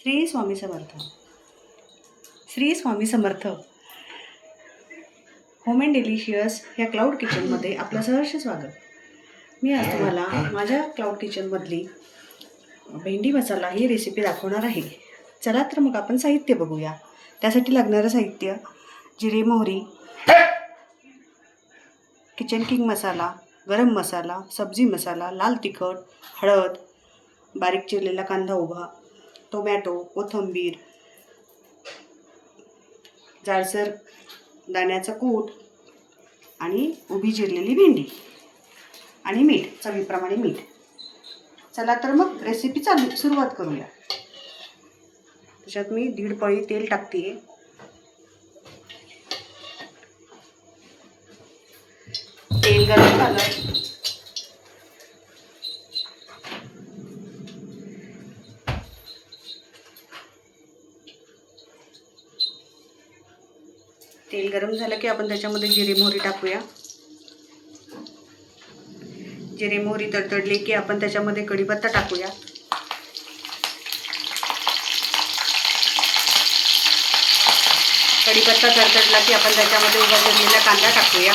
Shri Swami Samarth. Shri Swami Samarth. Home and delicious ह्या cloud किचनमध्ये आपलं सहर्ष स्वागत. मी आज तुम्हाला माझ्या क्लाउड किचनमधली भेंडी मसाला ही रेसिपी दाखवणार आहे. चला तर मग आपण साहित्य बघूया. त्यासाठी लागणारं साहित्य: जिरे मोहरी, किचन किंग मसाला, गरम मसाला, सब्जी मसाला, लाल तिखट, हळद, बारीक चिरलेला कांदा उभा, टोमॅटो, कोथिंबीर, जाडसर दाण्याचं कूट आणि उभी चिरलेली भेंडी आणि मीठ, चवीप्रमाणे मीठ. चला तर मग रेसिपी सुरुवात करूया. त्याच्यात मी 1.5 पळी तेल टाकते. तेल गरम झालं तेल गरम झालं की आपण त्याच्यामध्ये जिरे मोहरी टाकूया. जिरे मोहरी तडतडले की आपण त्याच्यामध्ये कढीपत्ता टाकूया. कढीपत्ता तडतडला की आपण त्याच्यामध्ये उभा चिरलेला कांदा टाकूया.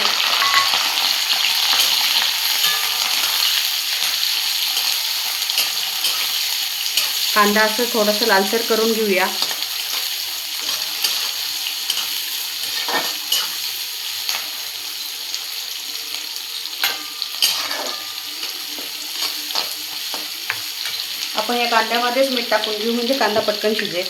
कांदा असं थोडंसं लालसर करून घेऊया. आपण या कांद्यामध्येच मीठ टाकून घेऊ, म्हणजे कांदा पटकन शिजेल.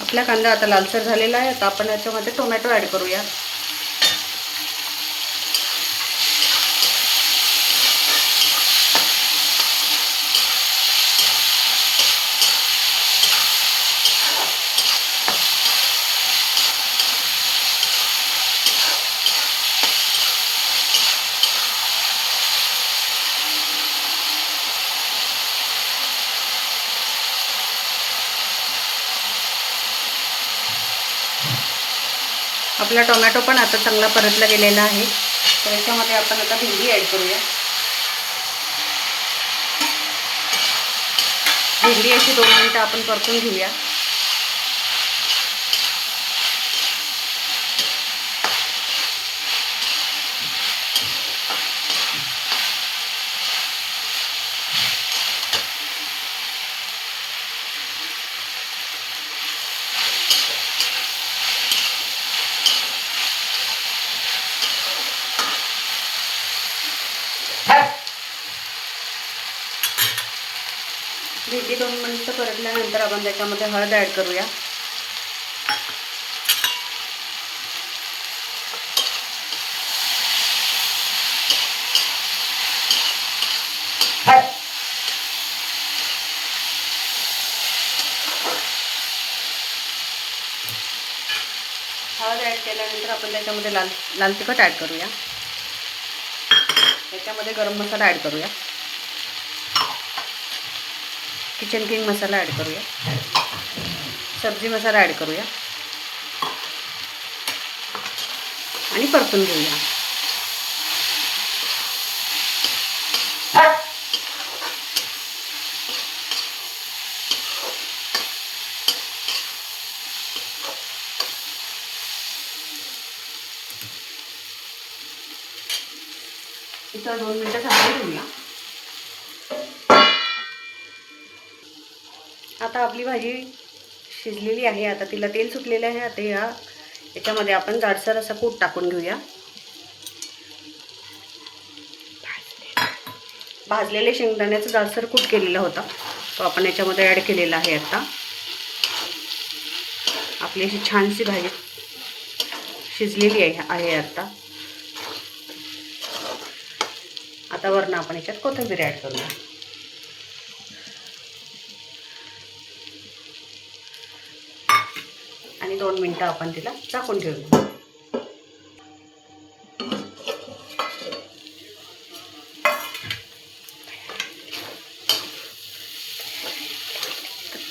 आपला कांदा आता लालसर झालेला आहे. आता आपण याच्यामध्ये टोमॅटो ॲड करूया. आपला टोमॅटो पण आता चांगला परतला गेलेला आहे. तर याच्यामध्ये आपण आता भेंडी ॲड करूया. भेंडी अशी 2 मिनिटं आपण परतून घेऊया. भेंडी 2 मिनिटं परतल्यानंतर आपण त्याच्यामध्ये हळद ॲड करूया. हळद ॲड केल्यानंतर आपण त्याच्यामध्ये लाल तिखट ॲड करूया. त्याच्यामध्ये गरम मसाला ॲड करूया. किचन किंग मसाला ॲड करूया. सब्जी मसाला ॲड करूया आणि परतून घेऊया. इथं 2 मिनिटं झाकून ठेवूया. आता आपली भाजी शिजलेली आहे. आता तिला तेल सुटलेलं आहे. आता याच्यामध्ये आपण जाडसर असा कूट टाकून घेऊया. भाजलेले शेंगदाण्याचा जाडसर कूट केलेला होता तो आपण याच्यामध्ये ॲड केलेला आहे. आता आपली अशी छानशी भाजी शिजलेली आहे. आता वरून आपण याच्यात कोथिंबीर ॲड करूया. आणि 2 मिनटं आपण तिला झाकून ठेवूया.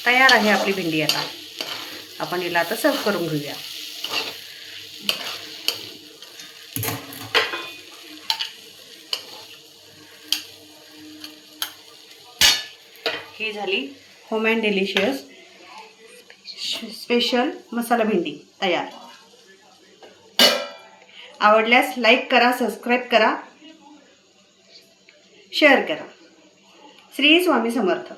तयार आहे आपली भेंडी. आता आपण हिला आता सर्व करून घेऊया. ही झाली होम अँड डिलिशियस स्पेशल मसाला भेंडी तयार. आवडल्यास लाईक करा, सबस्क्राईब करा, शेअर करा. श्री स्वामी समर्थ.